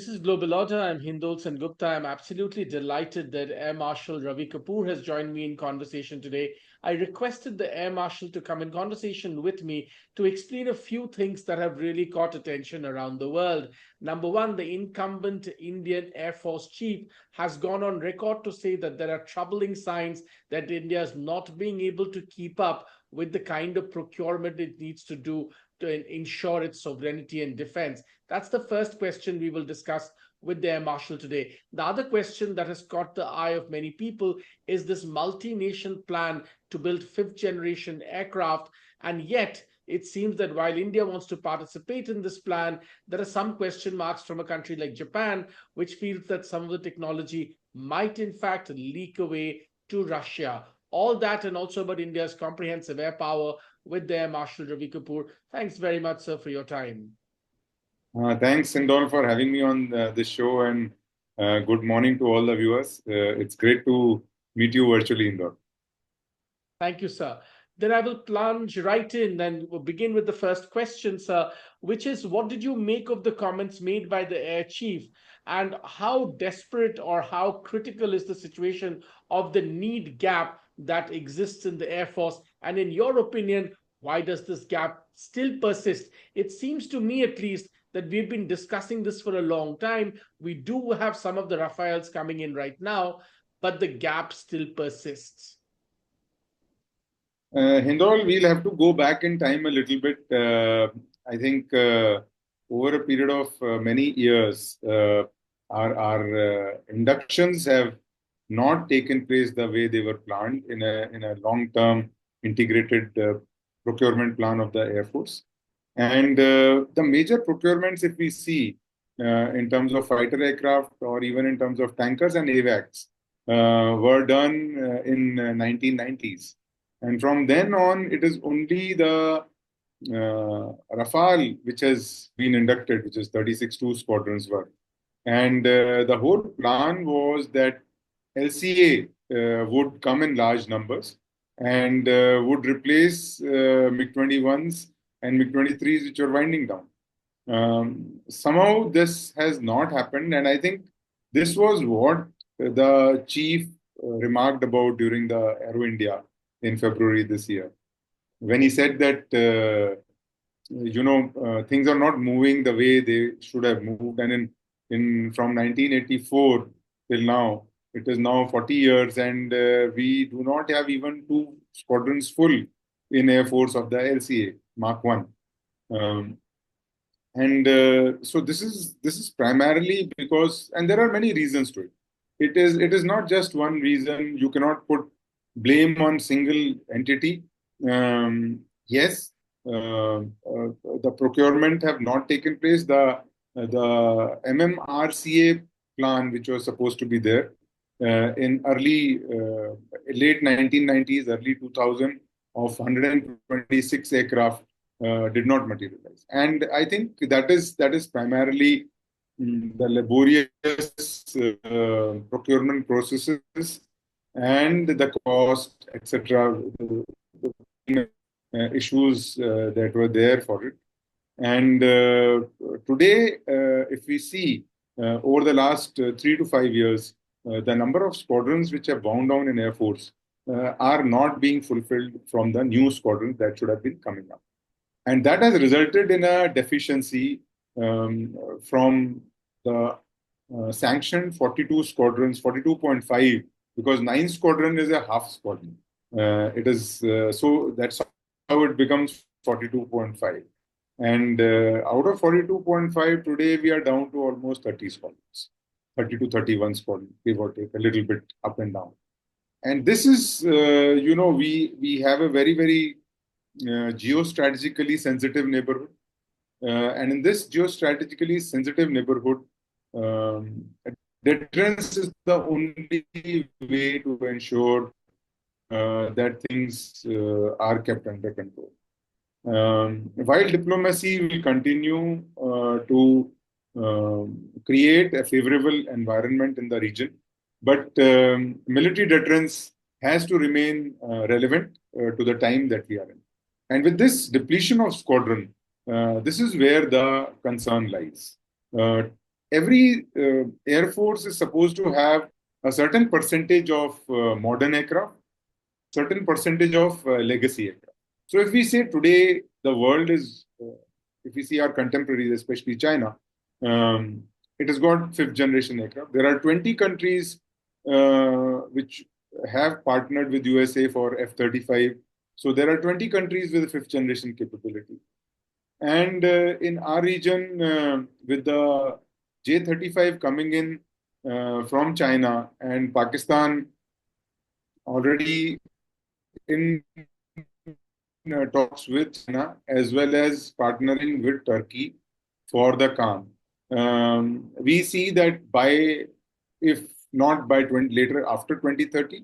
This is Global Order. I'm Hindol Sengupta. I'm absolutely delighted that Air Marshal Ravi Kapoor has joined me in conversation today. I requested the Air Marshal to come in conversation with me to explain a few things that have really caught attention around the world. Number one, the incumbent Indian Air Force chief has gone on record to say that there are troubling signs that India is not being able to keep up with the kind of procurement it needs to do to ensure its sovereignty and defense. That's the first question we will discuss with the Air Marshal today. The other question that has caught the eye of many people is this multi-nation plan to build fifth generation aircraft. And yet, it seems that while India wants to participate in this plan, there are some question marks from a country like Japan, which feels that some of the technology might in fact leak away to Russia. All that and also about India's comprehensive air power with the Air Marshal Ravi Kapoor. Thanks very much, sir, for your time. Thanks, Hindol, for having me on this show, and good morning to all the viewers. It's great to meet you virtually, Hindol. Thank you, sir. Then I will plunge right in and we'll begin with the first question, sir, which is what did you make of the comments made by the Air Chief, and how desperate or how critical is the situation of the need gap that exists in the Air Force? And in your opinion, why does this gap still persist? It seems to me, at least, that we've been discussing this for a long time. We do have some of the Rafales coming in right now, but the gap still persists. Hindol, we'll have to go back in time a little bit. I think over a period of many years, our inductions have not taken place the way they were planned in a long-term integrated procurement plan of the Air Force. And the major procurements, if we see in terms of fighter aircraft or even in terms of tankers and AWACS, were done in 1990s. And from then on, it is only the Rafale which has been inducted, which is 36-2 squadrons work. And the whole plan was that LCA would come in large numbers and would replace MiG-21s and MiG-23s, which are winding down. Somehow this has not happened, and I think this was what the chief remarked about during the Aero India in February this year, when he said that things are not moving the way they should have moved, and from 1984 till now, it is now 40 years, and we do not have even 2 squadrons full in Air Force of the LCA Mark 1. So this is primarily because, and there are many reasons to it. It is not just one reason. You cannot put blame on single entity. Yes, the procurement have not taken place. The MMRCA plan, which was supposed to be there in late 1990s, early 2000, of 126 aircraft did not materialize. And I think that is primarily the laborious procurement processes and the cost, etc., issues that were there for it. And today, if we see over the last 3 to 5 years, the number of squadrons which have wound down in Air Force are not being fulfilled from the new squadrons that should have been coming up. And that has resulted in a deficiency from the sanctioned 42 squadrons, 42.5, because 9 squadron is a half squadron. It is so that's how it becomes 42.5. And out of 42.5, today we are down to almost 30 squadrons, 30 to 31 squadrons, give or take, a little bit up and down. And this is, we have a very, very geostrategically sensitive neighborhood. And in this geostrategically sensitive neighborhood, deterrence is the only way to ensure that things are kept under control. While diplomacy will continue to create a favorable environment in the region, but military deterrence has to remain relevant to the time that we are in. And with this depletion of squadron, this is where the concern lies. every Air Force is supposed to have a certain percentage of modern aircraft, certain percentage of legacy aircraft. So if we say today the world is, if we see our contemporaries, especially China, um, it has got fifth generation aircraft. There are 20 countries which have partnered with USA for F-35. So there are 20 countries with fifth generation capability. And in our region, with the J-35 coming in from China and Pakistan already in talks with China as well as partnering with Turkey for the calm. We see that by, if not by 20, later after 2030,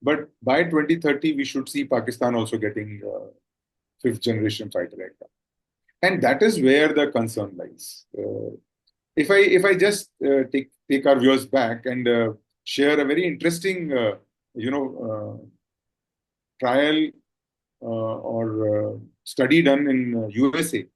but by 2030, we should see Pakistan also getting fifth generation fighter aircraft. And that is where the concern lies. If I just take our viewers back and share a very interesting trial or study done in USA.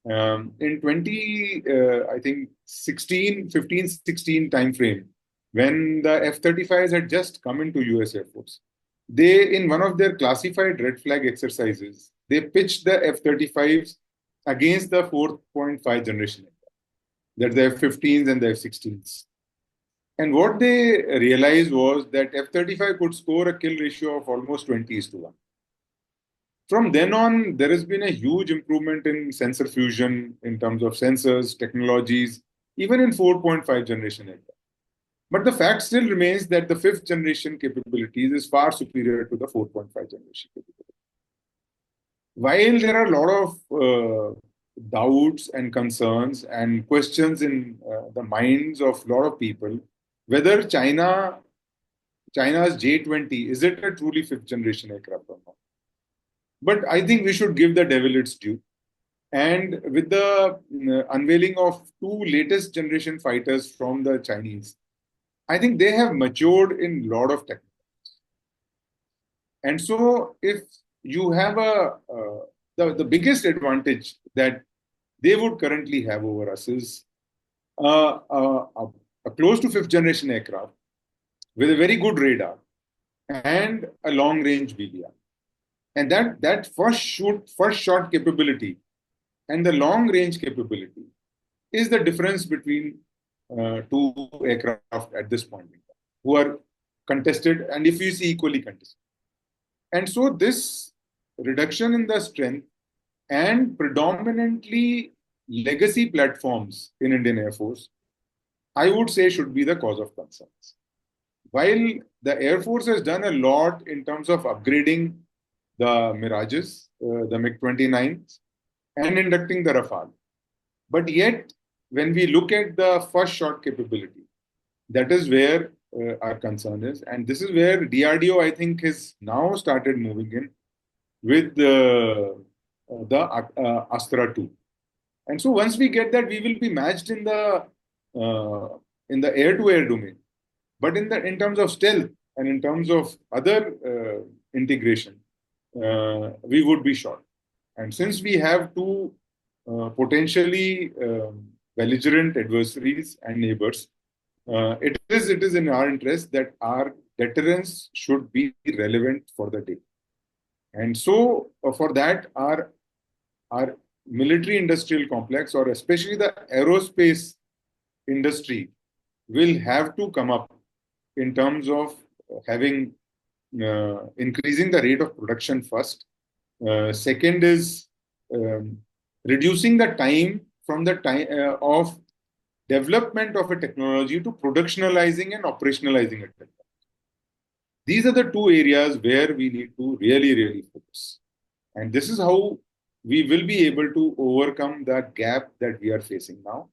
In 20, I think 16, 15, 16 time frame, when the F-35s had just come into US Air Force, they, in one of their classified red flag exercises, they pitched the F-35s against the 4.5 generation, that the F-15s and the F-16s. And what they realized was that F-35 could score a kill ratio of almost 20:1. From then on, there has been a huge improvement in sensor fusion in terms of sensors, technologies, even in 4.5 generation aircraft. But the fact still remains that the fifth generation capabilities is far superior to the 4.5 generation capability. While there are a lot of doubts and concerns and questions in the minds of a lot of people, whether China's J-20, is it a truly fifth generation aircraft or not? But I think we should give the devil its due. And with the unveiling of two latest generation fighters from the Chinese, I think they have matured in a lot of technology. And so if you have the biggest advantage that they would currently have over us is a close to fifth generation aircraft with a very good radar and a long range BBR. And that first shot capability and the long range capability is the difference between two aircraft at this point in time, who are contested, and if you see, equally contested. And so this reduction in the strength and predominantly legacy platforms in Indian Air Force, I would say, should be the cause of concerns. While the Air Force has done a lot in terms of upgrading the Mirages, the MiG-29s, and inducting the Rafale. But yet, when we look at the first shot capability, that is where our concern is. And this is where DRDO, I think, has now started moving in with the Astra 2. And so once we get that, we will be matched in the air-to-air domain. But in terms of stealth and in terms of other integration, we would be short. And since we have two potentially belligerent adversaries and neighbors, it is in our interest that our deterrence should be relevant for the day. And so for that, our military industrial complex, or especially the aerospace industry, will have to come up in terms of having increasing the rate of production first. Second is reducing the time from the time of development of a technology to productionalizing and operationalizing it. These are the two areas where we need to really, really focus. And this is how we will be able to overcome that gap that we are facing now.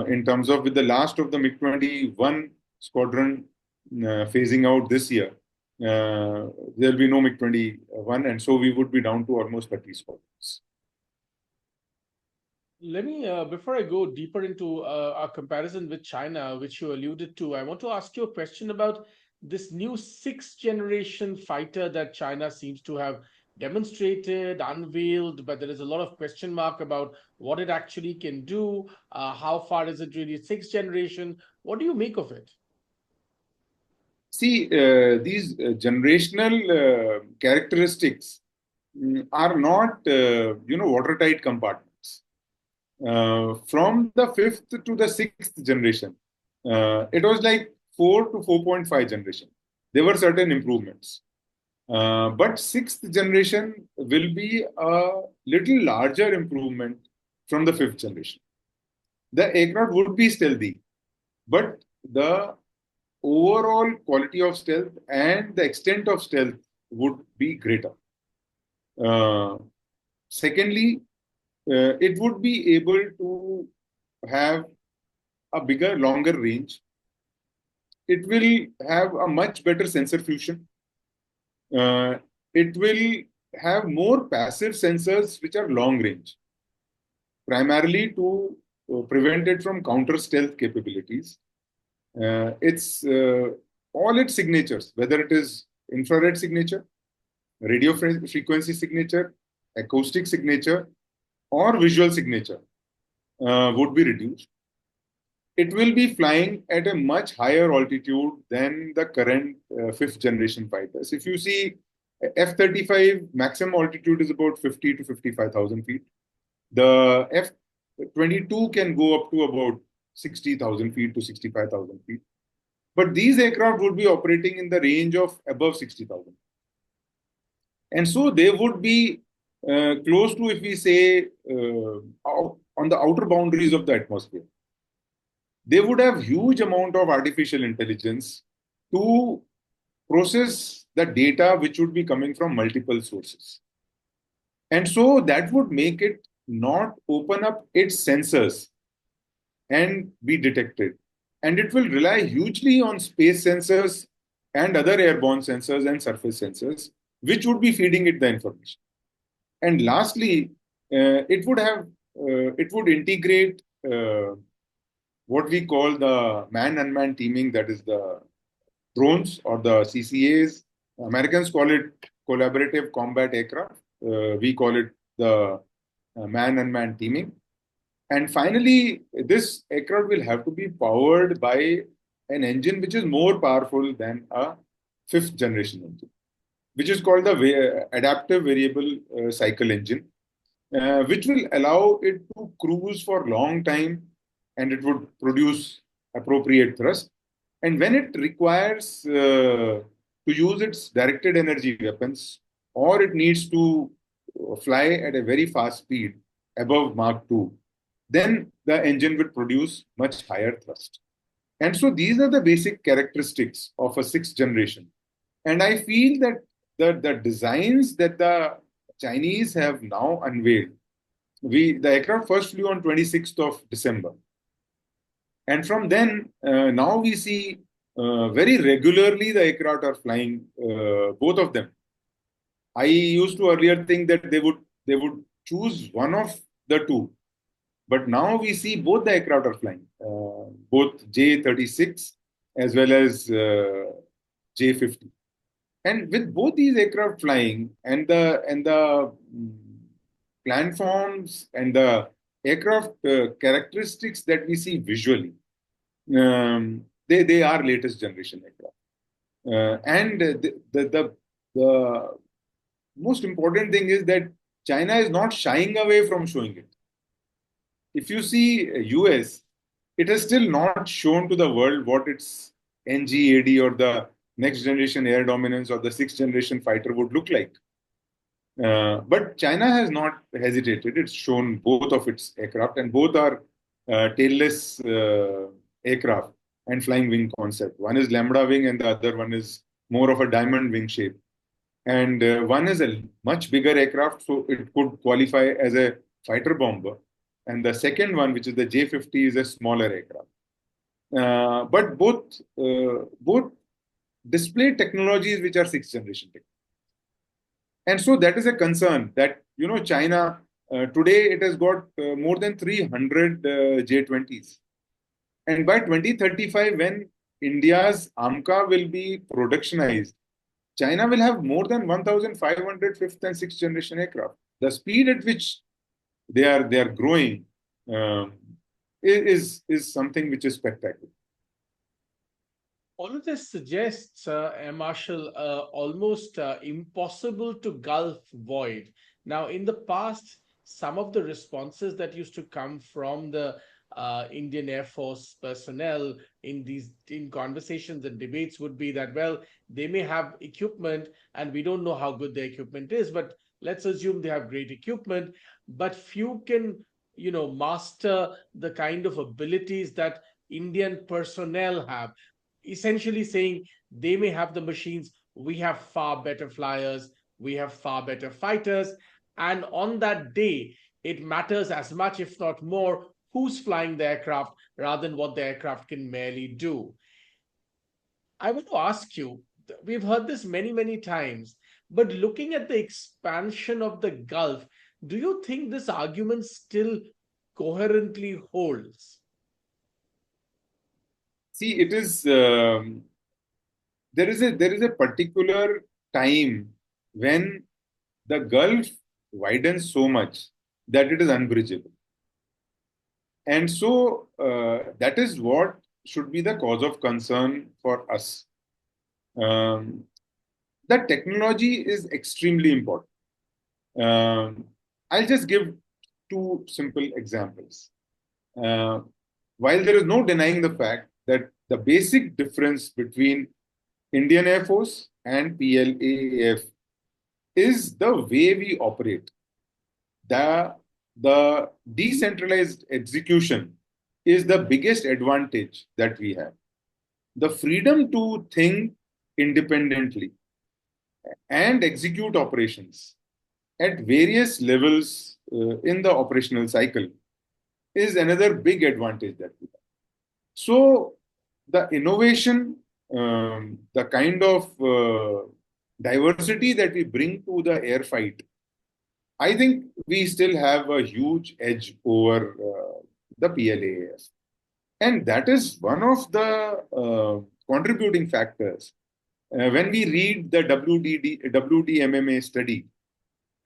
In terms of, with the last of the MiG-21 squadron phasing out this year, there will be no MiG-21, and so we would be down to almost 30 squadrons. Let me, before I go deeper into our comparison with China, which you alluded to, I want to ask you a question about this new sixth generation fighter that China seems to have demonstrated, unveiled, but there is a lot of question mark about what it actually can do. How far is it really sixth generation? What do you make of it? See, these generational characteristics are not, watertight compartments. From the fifth to the sixth generation, it was like 4 to 4.5 generation. There were certain improvements. But sixth generation will be a little larger improvement from the fifth generation. The aircraft would be stealthy, but the overall quality of stealth and the extent of stealth would be greater. Uh, Secondly, it would be able to have a bigger, longer range. It will have a much better sensor fusion. Uh, it will have more passive sensors which are long range, primarily to prevent it from counter stealth capabilities. It's all its signatures, whether it is infrared signature, radio frequency signature, acoustic signature, or visual signature, would be reduced. It will be flying at a much higher altitude than the current fifth generation fighters. If you see F-35 maximum altitude is about 50 to 55,000 feet. The F-22 can go up to about 60,000 feet to 65,000 feet. But these aircraft would be operating in the range of above 60,000. And so they would be close to, if we say, on the outer boundaries of the atmosphere. They would have huge amount of artificial intelligence to process the data which would be coming from multiple sources. And so that would make it not open up its sensors and be detected. And it will rely hugely on space sensors and other airborne sensors and surface sensors, which would be feeding it the information. And lastly, it would integrate what we call the man-unmanned teaming, that is the drones or the CCAs. Americans call it collaborative combat aircraft. We call it the man-unmanned teaming. And finally, this aircraft will have to be powered by an engine which is more powerful than a fifth generation engine, which is called the adaptive variable cycle engine, which will allow it to cruise for a long time and it would produce appropriate thrust. And when it requires to use its directed energy weapons, or it needs to fly at a very fast speed above Mach 2, then the engine would produce much higher thrust. And so these are the basic characteristics of a sixth generation. And I feel that the designs that the Chinese have now unveiled, the aircraft first flew on 26th of December. And from then, now we see very regularly the aircraft are flying, both of them. I used to earlier think that they would choose one of the two, but now we see both the aircraft are flying, both J-36 as well as J-50. And with both these aircraft flying and the platforms and the aircraft characteristics that we see visually, they are latest generation aircraft. And the most important thing is that China is not shying away from showing it. If you see US, it has still not shown to the world what its NGAD or the next generation air dominance or the sixth generation fighter would look like. But China has not hesitated. It's shown both of its aircraft, and both are tailless aircraft and flying wing concept. One is lambda wing and the other one is more of a diamond wing shape. And one is a much bigger aircraft, so it could qualify as a fighter bomber. And the second one, which is the J-50, is a smaller aircraft. But both display technologies which are sixth generation technology. And so that is a concern that, China, today it has got more than 300 J-20s. And by 2035, when India's AMCA will be productionized, China will have more than 1,500 fifth and sixth generation aircraft. The speed at which they are growing um, is something which is spectacular. All of this suggests, Air Marshal, almost impossible to gulf void. Now, in the past, some of the responses that used to come from the Indian Air Force personnel in conversations and debates would be that, well, they may have equipment and we don't know how good their equipment is, but let's assume they have great equipment, but few can, master the kind of abilities that Indian personnel have, essentially saying they may have the machines, we have far better flyers, we have far better fighters, and on that day it matters as much if not more who's flying the aircraft rather than what the aircraft can merely do. I want to ask you, we've heard this many times, but looking at the expansion of the Gulf, do you think this argument still coherently holds? See, it is there is a particular time when the Gulf widens so much that it is unbridgeable, and so that is what should be the cause of concern for us. Um, the technology is extremely important. I'll just give two simple examples. Uh, while there is no denying the fact that the basic difference between Indian Air Force and PLAAF is the way we operate. The decentralized execution is the biggest advantage that we have. The freedom to think independently and execute operations at various levels in the operational cycle is another big advantage that we have. So the innovation, the kind of diversity that we bring to the air fight, I think we still have a huge edge over the PLAAF. And that is one of the contributing factors. When we read the WDMMA study,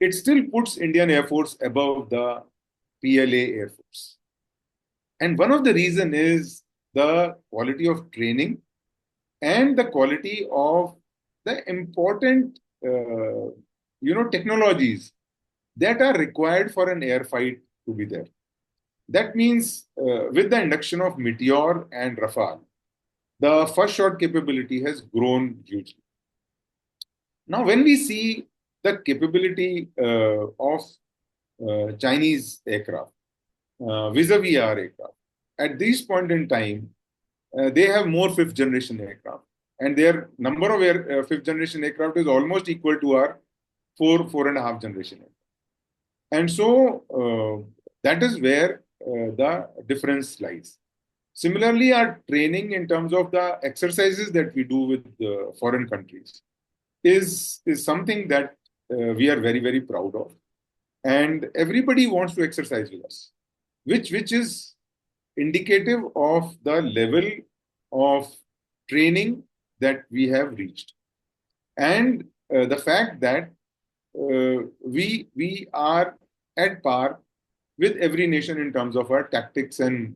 it still puts Indian Air Force above the PLA Air Force. And one of the reasons is the quality of training and the quality of the important technologies that are required for an air fight to be there. That means with the induction of Meteor and Rafale, the first shot capability has grown hugely. Now, when we see the capability of Chinese aircraft vis-a-vis our aircraft, at this point in time, they have more fifth generation aircraft, and their number of fifth generation aircraft is almost equal to our four and a half generation aircraft. And so that is where the difference lies. Similarly, our training in terms of the exercises that we do with foreign countries is something that we are very proud of, and everybody wants to exercise with us, which is indicative of the level of training that we have reached, and the fact that we are at par with every nation in terms of our tactics and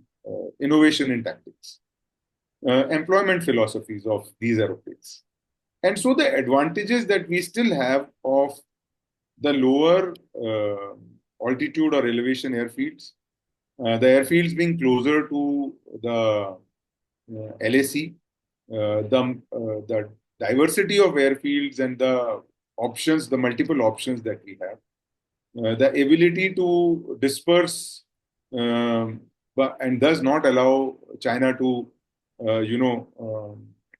innovation in tactics, employment philosophies of these aeroplanes. And so the advantages that we still have of the lower altitude or elevation airfields, the airfields being closer to the LAC, the diversity of airfields and the options, the multiple options that we have, the ability to disperse and does not allow China to,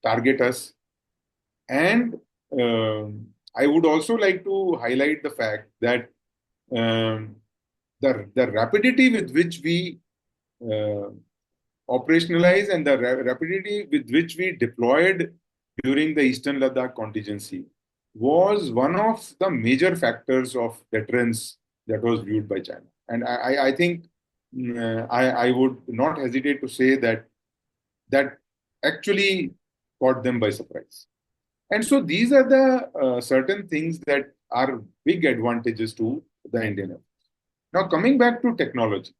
target us. And I would also like to highlight the fact that the rapidity with which we operationalize and the rapidity with which we deployed during the Eastern Ladakh contingency was one of the major factors of deterrence that was viewed by China. And I think I would not hesitate to say that actually caught them by surprise. And so these are the certain things that are big advantages to the Indian Air Force. Now, coming back to technology,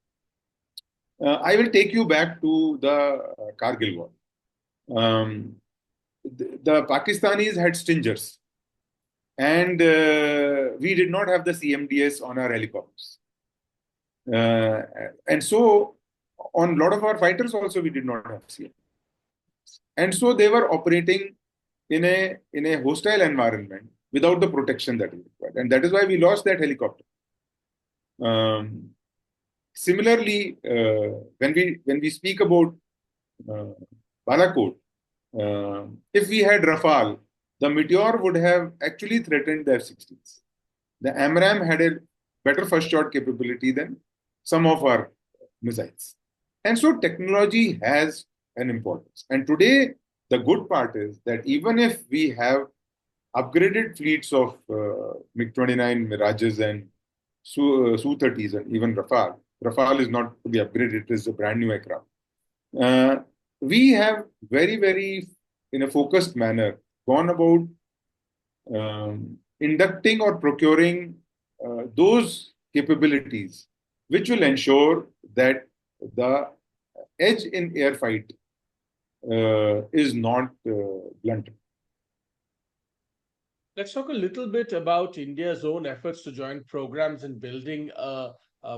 I will take you back to the Kargil War. Um, the Pakistanis had Stingers, and we did not have the CMDS on our helicopters. Uh, and so, on a lot of our fighters also, we did not have CMDS. And so, they were operating in a hostile environment without the protection that is required. And that is why we lost that helicopter. Um, Similarly, when we speak about uh, Balakot, if we had Rafale, the Meteor would have actually threatened the F-16s. The AMRAAM had a better first shot capability than some of our missiles. And so technology has an importance. And today, the good part is that even if we have upgraded fleets of MiG-29 Mirages and Su-30s and even Rafale, Rafale is not to be upgraded, it is a brand new aircraft. Uh, we have very, in a focused manner, gone about inducting or procuring those capabilities which will ensure that the edge in air fight is not blunted. Let's talk a little bit about India's own efforts to join programs in building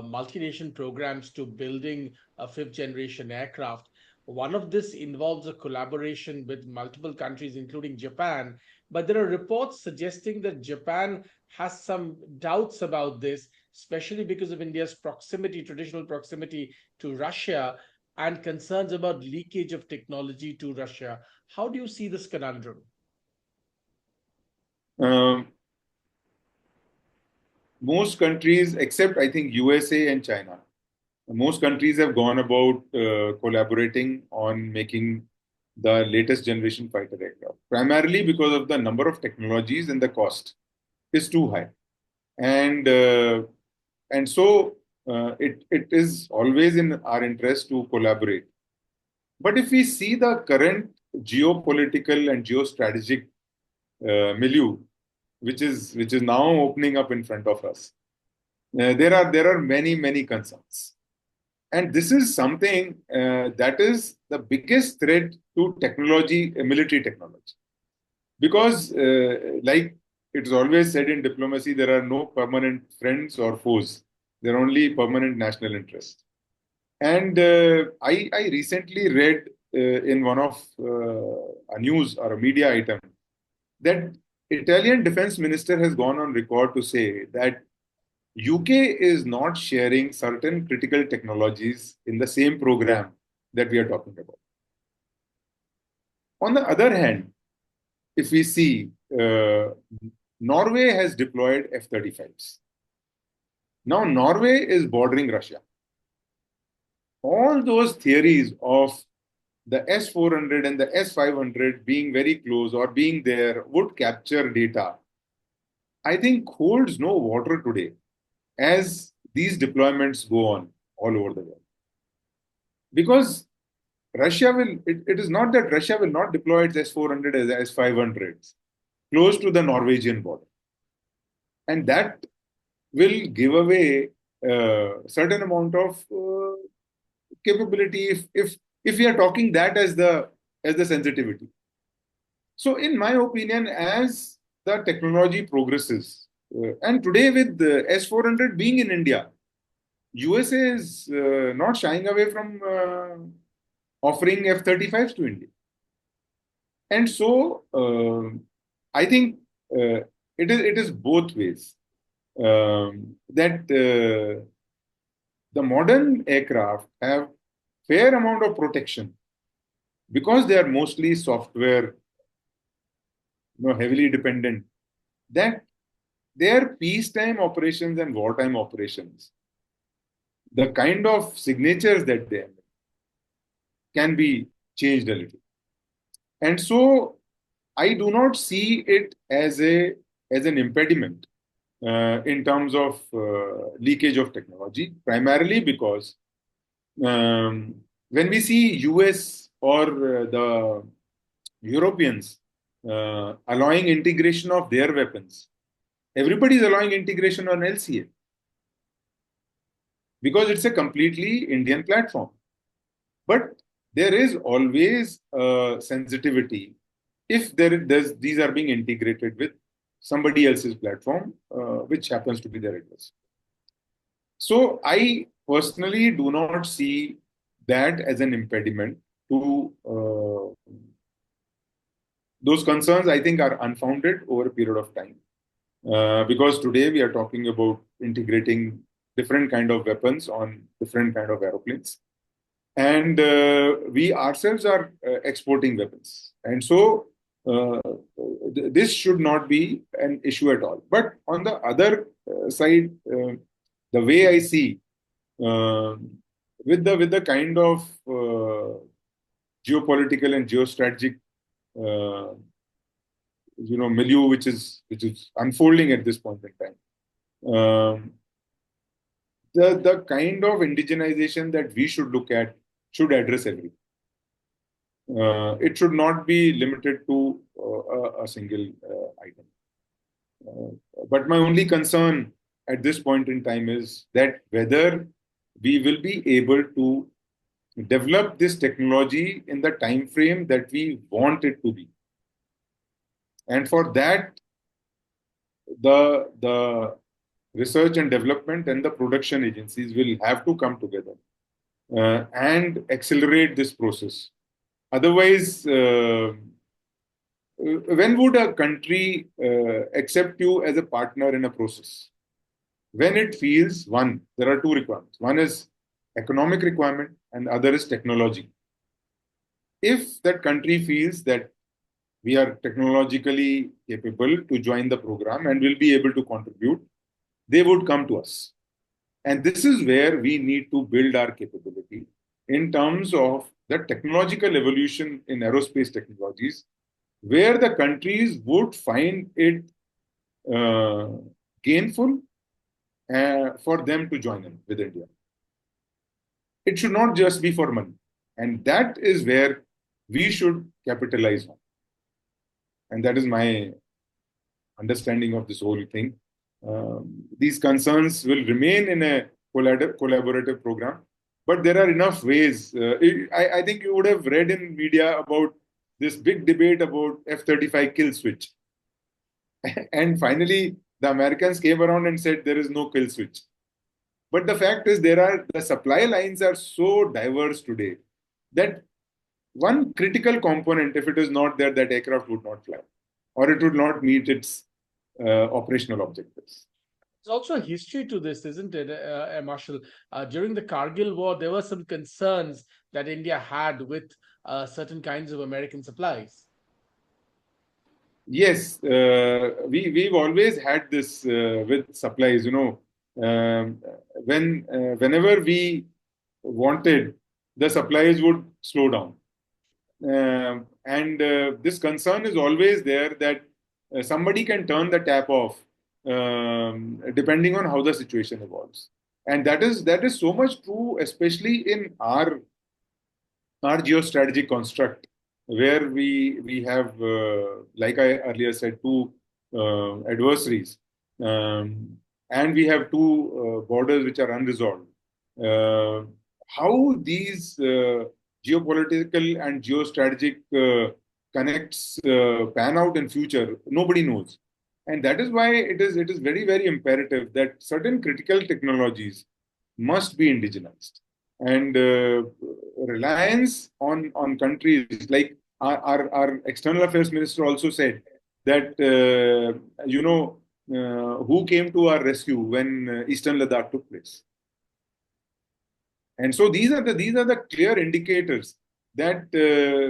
multi-nation programs to building a fifth generation aircraft. One of this involves a collaboration with multiple countries, including Japan. But there are reports suggesting that Japan has some doubts about this, especially because of India's proximity, traditional proximity to Russia, and concerns about leakage of technology to Russia. How do you see this conundrum? Um, Most countries, except I think USA and China, most countries have gone about collaborating on making the latest generation fighter aircraft, primarily because of the number of technologies and the cost is too high. And it is always in our interest to collaborate. But if we see the current geopolitical and geostrategic milieu, which is now opening up in front of us, there are many concerns. And this is something that is the biggest threat to technology, military technology. Because, like it is always said in diplomacy, there are no permanent friends or foes. There are only permanent national interests. And I recently read in one of a news or a media item that Italian defense minister has gone on record to say that UK is not sharing certain critical technologies in the same program that we are talking about. On the other hand, if we see, Norway has deployed F-35s. Now, Norway is bordering Russia. All those theories of the S-400 and the S-500 being very close or being there would capture data, I think holds no water today as these deployments go on all over the world. Because it is not that Russia will not deploy its S-400 as S-500s close to the Norwegian border. And that will give away a certain amount of capability if we are talking that as the sensitivity. So, in my opinion, as the technology progresses, and today with the S-400 being in India, USA is not shying away from offering F-35s to India. And so, I think it is both ways. That the modern aircraft have fair amount of protection because they are mostly software, heavily dependent. That their peacetime operations and wartime operations, the kind of signatures that they have can be changed a little. And so I do not see it as an impediment in terms of leakage of technology, primarily because when we see US or the Europeans allowing integration of their weapons. Everybody is allowing integration on LCA because it's a completely Indian platform. But there is always a sensitivity if these are being integrated with somebody else's platform, which happens to be their address. So I personally do not see that as an impediment to those concerns. I think are unfounded over a period of time. Because today we are talking about integrating different kind of weapons on different kind of aeroplanes, and we ourselves are exporting weapons, and so this should not be an issue at all. But on the other side, the way I see uh, with the kind of geopolitical and geostrategic uh, milieu which is unfolding at this point in time. The kind of indigenization that we should look at should address everything. It should not be limited to a single item. But my only concern at this point in time is that whether we will be able to develop this technology in the time frame that we want it to be. And for that, the research and development and the production agencies will have to come together and accelerate this process. Otherwise, when would a country accept you as a partner in a process? When it feels, one, there are two requirements. One is economic requirement and other is technology. If that country feels that we are technologically capable to join the program and will be able to contribute, they would come to us. And this is where we need to build our capability in terms of the technological evolution in aerospace technologies, where the countries would find it gainful for them to join in with India. It should not just be for money. And that is where we should capitalize on. And that is my understanding of this whole thing. These concerns will remain in a collaborative program, but there are enough ways. I think you would have read in media about this big debate about F-35 kill switch. And finally, the Americans came around and said there is no kill switch. But the fact is, the supply lines are so diverse today that one critical component, if it is not there, that aircraft would not fly, or it would not meet its operational objectives. There's also a history to this, isn't it, Air Marshal? During the Kargil War, there were some concerns that India had with certain kinds of American supplies. Yes, we've always had this with supplies. Whenever we wanted, the supplies would slow down, and this concern is always there that somebody can turn the tap off depending on how the situation evolves, and that is so much true, especially in our geostrategic construct, where we have, like I earlier said, two adversaries, and we have two borders which are unresolved. How these geopolitical and geostrategic connects pan out in future, nobody knows, and that is why it is very, very imperative that certain critical technologies must be indigenized. And reliance on countries like our external affairs minister also said that who came to our rescue when Eastern Ladakh took place. And so these are the clear indicators that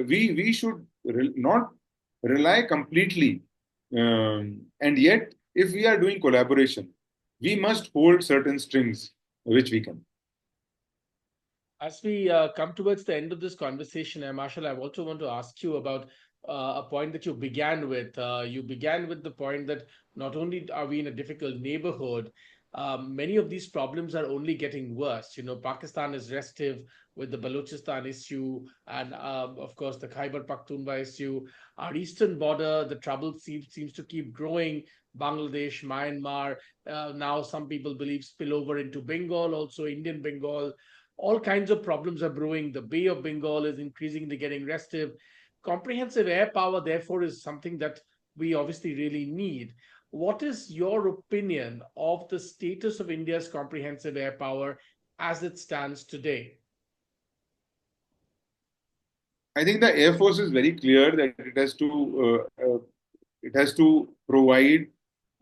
we should not rely completely, and yet if we are doing collaboration, we must hold certain strings which we can. As we come towards the end of this conversation, Marshall, I also want to ask you about a point that you began with. You began with the point that not only are we in a difficult neighborhood, many of these problems are only getting worse. Pakistan is restive with the Balochistan issue, and of course the Khyber Pakhtunkhwa issue. Our eastern border, the trouble seems to keep growing. Bangladesh, Myanmar, now some people believe spill over into Bengal, also Indian Bengal. All kinds of problems are brewing. The Bay of Bengal is increasingly getting restive. Comprehensive air power, therefore, is something that we obviously really need. What is your opinion of the status of India's comprehensive air power as it stands today? I think the Air Force is very clear that it has to provide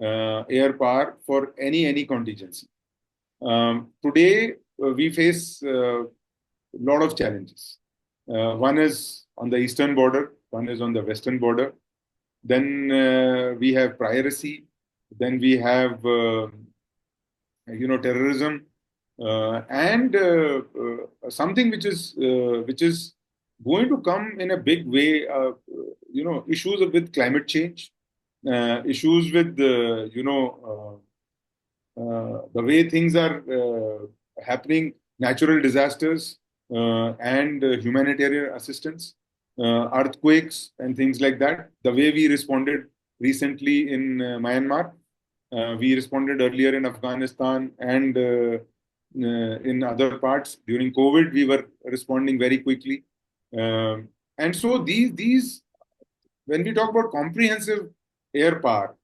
air power for any contingency. Today, we face a lot of challenges. One is on the eastern border, one is on the western border. Then we have piracy. Then we have terrorism, and something which is going to come in a big way. Issues with climate change, issues with the way things are happening, natural disasters, and humanitarian assistance, earthquakes, and things like that. The way we responded recently in Myanmar, we responded earlier in Afghanistan and in other parts. During COVID, we were responding very quickly. And so these, when we talk about comprehensive air power,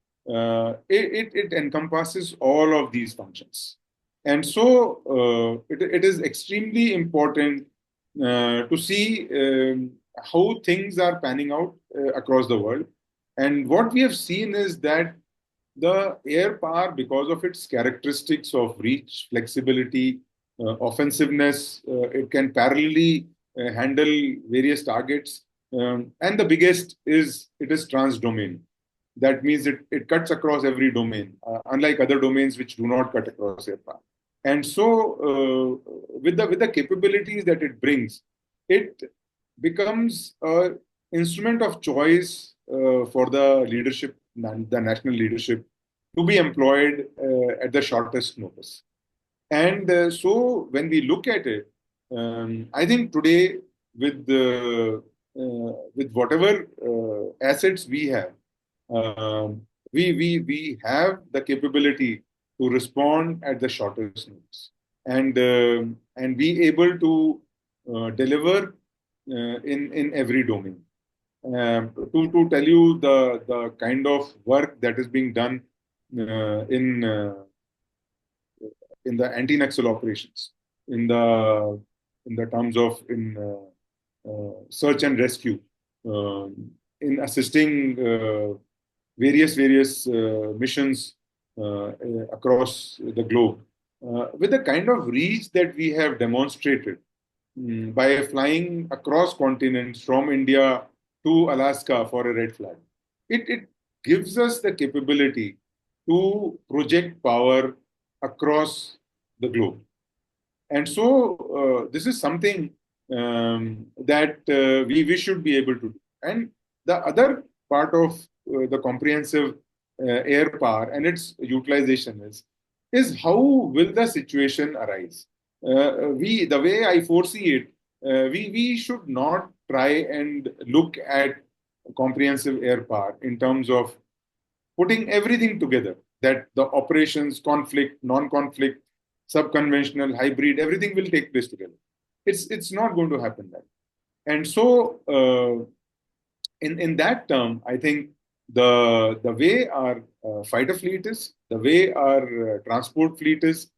it encompasses all of these functions. And so it is extremely important to see how things are panning out across the world. And what we have seen is that the air power, because of its characteristics of reach, flexibility, offensiveness, it can parallelly handle various targets. And the biggest is it is trans-domain. That means it cuts across every domain, unlike other domains which do not cut across air power. And so, with the capabilities that it brings, it becomes an instrument of choice for the leadership, the national leadership, to be employed at the shortest notice. And so, when we look at it, I think today, with whatever assets we have, we have the capability to respond at the shortest notice, and be able to deliver in every domain. To tell you the kind of work that is being done in the anti-Naxal operations, in the terms of search and rescue, in assisting various missions across the globe, with the kind of reach that we have demonstrated by flying across continents from India to Alaska for a red flag. It gives us the capability to project power across the globe. And so this is something that we should be able to do. And the other part of the comprehensive air power and its utilization is how will the situation arise. The way I foresee it, we should not try and look at comprehensive air power in terms of putting everything together, that the operations, conflict, non-conflict, subconventional, hybrid, everything will take place together. It's not going to happen that. And so in that term, I think the way our fighter fleet is, the way our transport fleet is,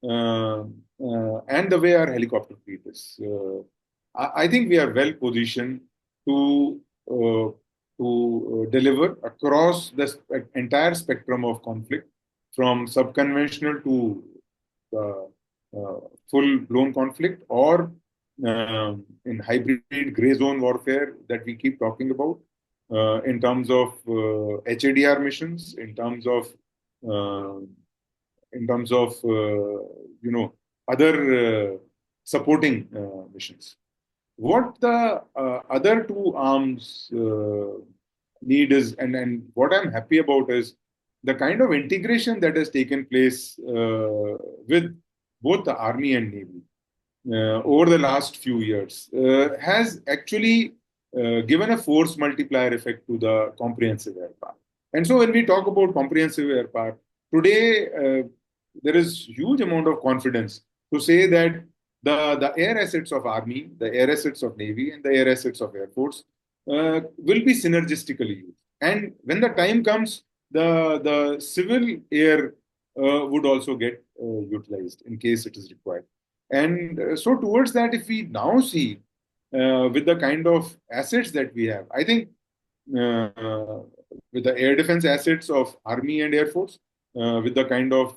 and the way our helicopter fleet is, I think we are well positioned to deliver across the entire spectrum of conflict, from subconventional to full-blown conflict, or in hybrid gray zone warfare that we keep talking about, in terms of HADR missions, in terms of other supporting missions. What the other two arms need is, and what I'm happy about is the kind of integration that has taken place with both the Army and Navy over the last few years has actually given a force multiplier effect to the comprehensive air power. And so when we talk about comprehensive air power, today there is huge amount of confidence to say that the air assets of Army, the air assets of Navy, and the air assets of Air Force will be synergistically used. And when the time comes, the civil air would also get utilized in case it is required. And so towards that, if we now see with the kind of assets that we have, I think with the air defense assets of Army and Air Force, with the kind of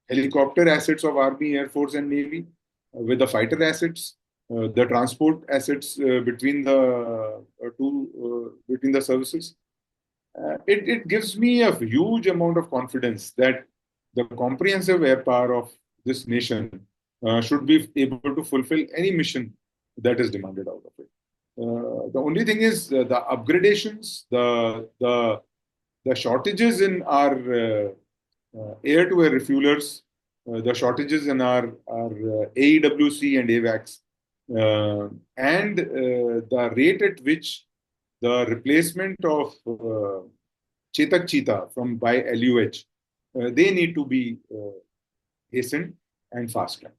helicopter assets of Army, Air Force, and Navy, with the fighter assets, the transport assets between the between the services. It gives me a huge amount of confidence that the comprehensive air power of this nation should be able to fulfill any mission that is demanded out of it. The only thing is the upgradations, the shortages in our air-to-air refuelers, the shortages in our AEWC and AVACs, and the rate at which the replacement of Chetak Cheetah by LUH, they need to be hastened and fast-tracked.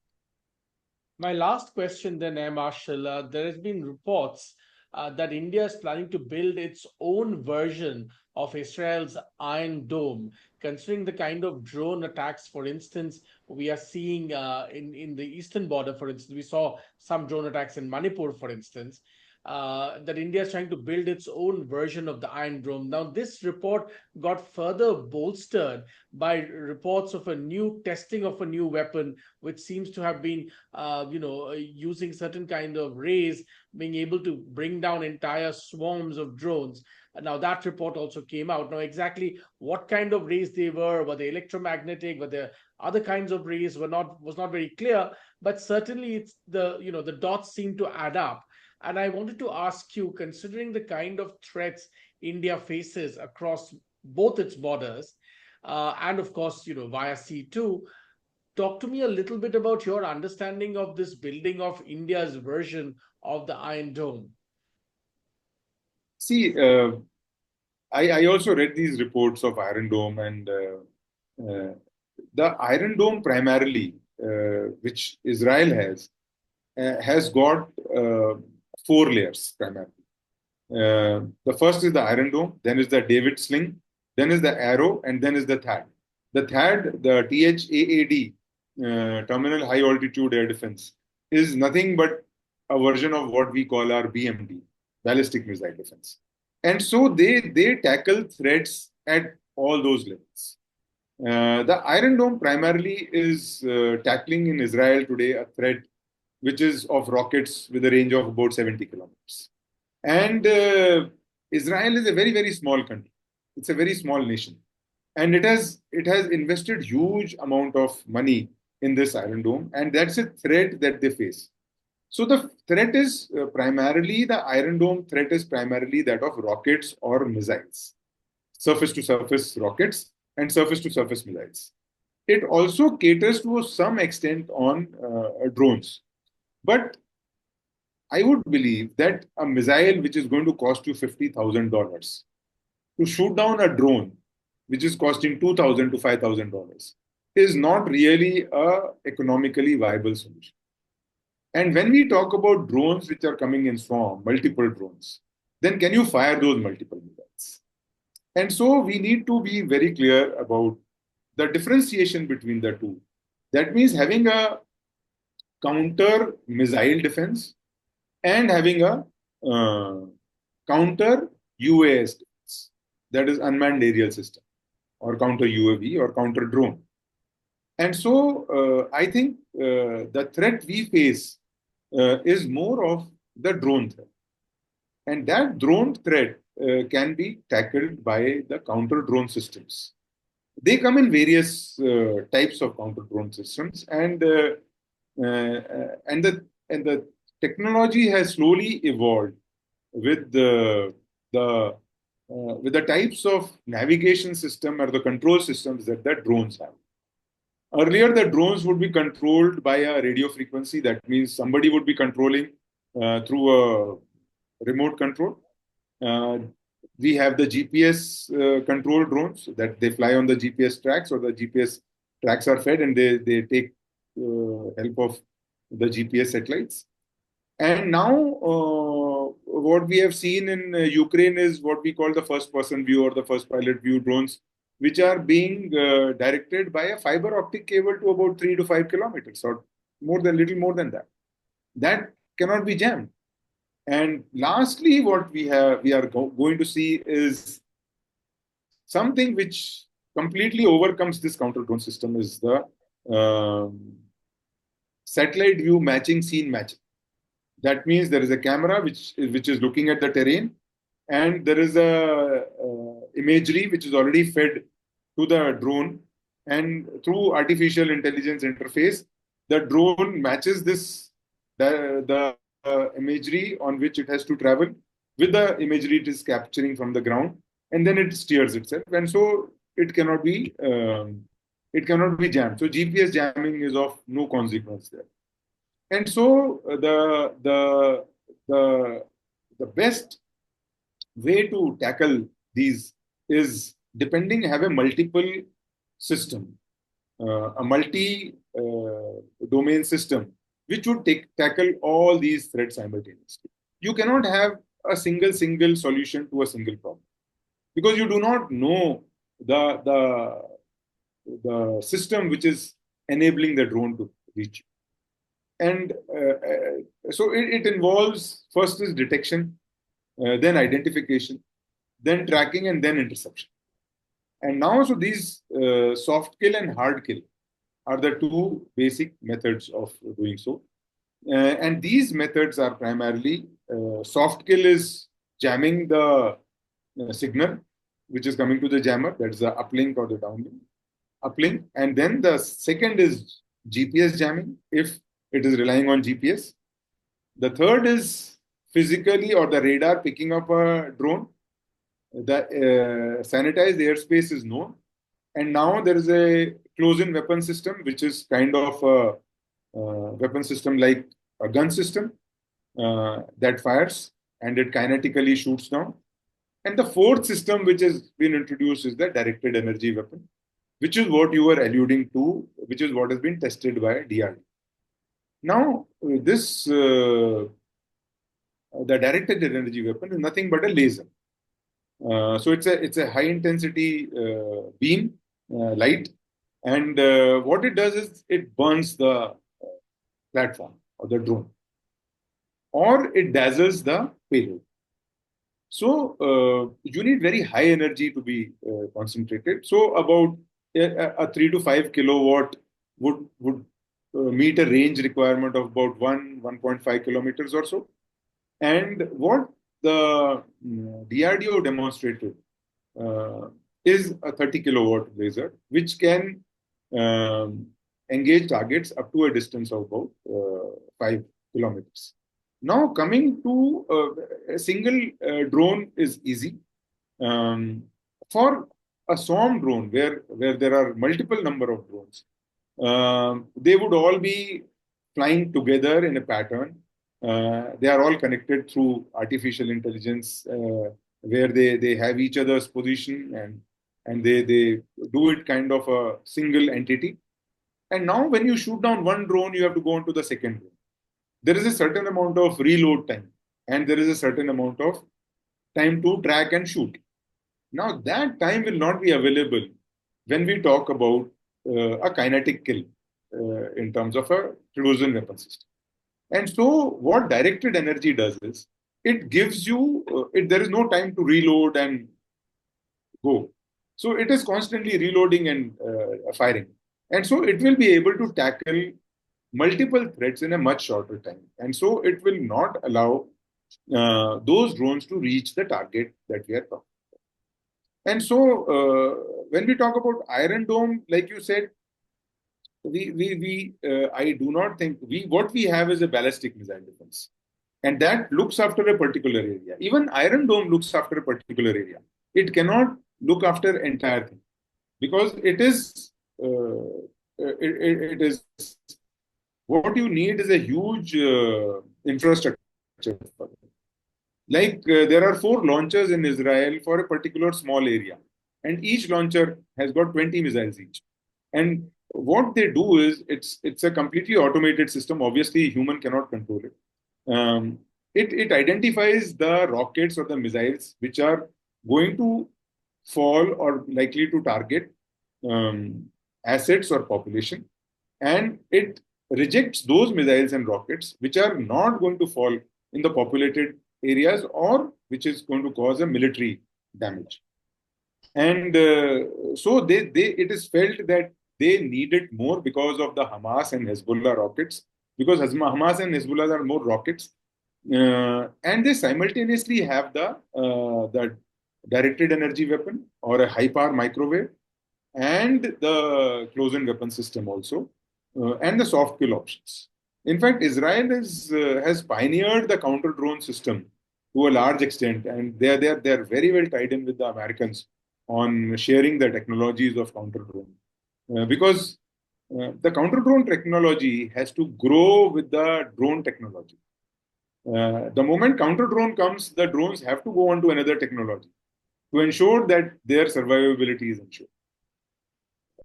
My last question then, Air Marshal, there has been reports that India is planning to build its own version of Israel's Iron Dome, considering the kind of drone attacks, for instance, we are seeing in the eastern border. For instance, we saw some drone attacks in Manipur, for instance. That India is trying to build its own version of the Iron Dome. Now, this report got further bolstered by reports of a new testing of a new weapon, which seems to have been, using certain kind of rays, being able to bring down entire swarms of drones. Now, that report also came out. Now, exactly what kind of rays they were they electromagnetic, were there other kinds of rays, was not very clear. But certainly, it's the dots seem to add up. And I wanted to ask you, considering the kind of threats India faces across both its borders, and of course, via sea too, talk to me a little bit about your understanding of this building of India's version of the Iron Dome. See, I also read these reports of Iron Dome, and the Iron Dome primarily, which Israel has got four layers primarily. The first is the Iron Dome, then is the David Sling, then is the Arrow, and then is the THAAD. The THAAD, the THAAD, Terminal High Altitude Air Defense, is nothing but a version of what we call our BMD, Ballistic Missile Defense. And so they tackle threats at all those levels. The Iron Dome primarily is tackling in Israel today a threat which is of rockets with a range of about 70 kilometers. And Israel is a very, very small country. It's a very small nation. And it has invested huge amount of money in this Iron Dome. And that's a threat that they face. So the threat is primarily, the Iron Dome threat is primarily that of rockets or missiles. Surface-to-surface rockets and surface-to-surface missiles. It also caters to some extent on drones. But I would believe that a missile which is going to cost you $50,000 to shoot down a drone which is costing $2,000 to $5,000 is not really a economically viable solution. And when we talk about drones which are coming in swarm, multiple drones, then can you fire those multiple missiles? And so we need to be very clear about the differentiation between the two. That means having a counter missile defense and having a counter UAS defense, that is unmanned aerial system, or counter UAV or counter drone. And so I think the threat we face is more of the drone threat. And that drone threat can be tackled by the counter drone systems. They come in various types of counter drone systems, and the technology has slowly evolved with with the types of navigation system or the control systems that the drones have. Earlier, the drones would be controlled by a radio frequency. That means somebody would be controlling through a remote control. We have the GPS controlled drones that they fly on the GPS tracks, or the GPS tracks are fed and they take help of the GPS satellites. And now, what we have seen in Ukraine is what we call the first person view or the first pilot view drones, which are being directed by a fiber optic cable to about 3 to 5 kilometers, or little more than that. That cannot be jammed. And lastly, what we are going to see is something which completely overcomes this counter drone system, is the satellite view matching, scene matching. That means there is a camera which is looking at the terrain, and there is a imagery which is already fed to the drone, and through artificial intelligence interface, the drone matches the imagery on which it has to travel with the imagery it is capturing from the ground, and then it steers itself, and so it cannot be jammed. So GPS jamming is of no consequence there. And so the best way to tackle these is have a multiple system, a multi-domain system, which would tackle all these threats simultaneously. You cannot have a single solution to a single problem, because you do not know the system which is enabling the drone to reach you. And so it involves, first is detection, then identification, then tracking, and then interception. And now, so these soft kill and hard kill are the two basic methods of doing so. And these methods are primarily, soft kill is jamming the signal which is coming to the jammer, that is the uplink or the downlink. Uplink. And then the second is GPS jamming, if it is relying on GPS. The third is physically, or the radar picking up a drone. The sanitized airspace is known. And now there is a close-in weapon system, which is kind of a weapon system like a gun system that fires and it kinetically shoots down. And the fourth system which has been introduced is the directed energy weapon, which is what you were alluding to, which is what has been tested by DRD. Now, the directed energy weapon is nothing but a laser. So it's a high intensity beam, light, and what it does is it burns the platform or the drone, or it dazzles the payload. So you need very high energy to be concentrated. So about a 3 to 5 kilowatt would meet a range requirement of about 1.5 kilometers or so. And what the DRDO demonstrated is a 30 kilowatt laser, which can engage targets up to a distance of about 5 kilometers. Now, coming to a single drone is easy. For a swarm drone, where there are multiple number of drones, they would all be flying together in a pattern. They are all connected through artificial intelligence, where they have each other's position, and they do it kind of a single entity. And now when you shoot down one drone, you have to go on to the second drone. There is a certain amount of reload time, and there is a certain amount of time to track and shoot. Now that time will not be available when we talk about a kinetic kill in terms of a close-in weapon system. And so what directed energy does is, it gives you, there is no time to reload and go. So it is constantly reloading and firing. And so it will be able to tackle multiple threats in a much shorter time. And so it will not allow those drones to reach the target that we are talking about. And so when we talk about Iron Dome, like you said, I do not think what we have is a ballistic missile defense, and that looks after a particular area. Even Iron Dome looks after a particular area. it cannot look after entire thing because it is it is what you need is a huge infrastructure for it. Like there are 4 launchers in Israel for a particular small area, and each launcher has got 20 missiles each. And what they do is it's a completely automated system. Obviously, human cannot control it. It identifies the rockets or the missiles which are going to fall or likely to target um, assets or population, and it rejects those missiles and rockets which are not going to fall in the populated areas or which is going to cause a military damage. And so it is felt that they need it more because of the Hamas and Hezbollah rockets, because Hamas and Hezbollah are more rockets, and they simultaneously have the directed energy weapon or a high power microwave, and the close-in weapon system also, and the soft kill options. In fact, Israel has pioneered the counter drone system to a large extent, and they're very well tied in with the Americans on sharing the technologies of counter drone, because the counter drone technology has to grow with the drone technology. The moment counter drone comes, the drones have to go on to another technology to ensure that their survivability is ensured.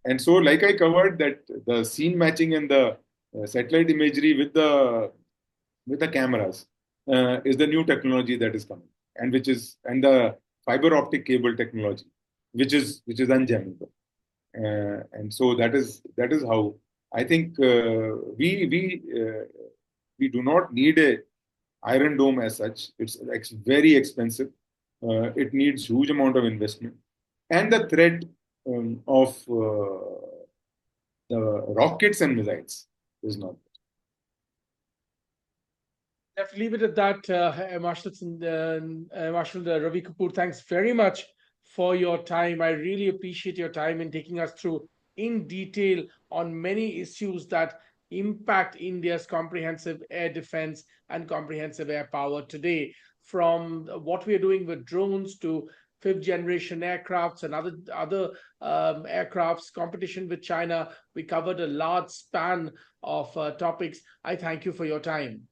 And so, like I covered, that the scene matching and the satellite imagery with the cameras is the new technology that is coming, and the fiber optic cable technology, which is unjammable. And so that is how I think we do not need a Iron Dome as such. It's very expensive. It needs huge amount of investment, and the threat of the rockets and missiles is not. Let's leave it at that. Marshal Ravi Kapoor, thanks very much for your time. I really appreciate your time in taking us through in detail on many issues that impact India's comprehensive air defense and comprehensive air power today, from what we are doing with drones to fifth generation aircrafts and other aircrafts, competition with China. We covered a large span of topics. I thank you for your time.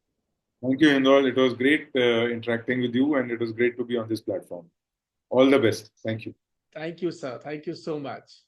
Thank you, Hindol. It was great interacting with you, and it was great to be on this platform. All the best. Thank you. Thank you, sir. Thank you so much.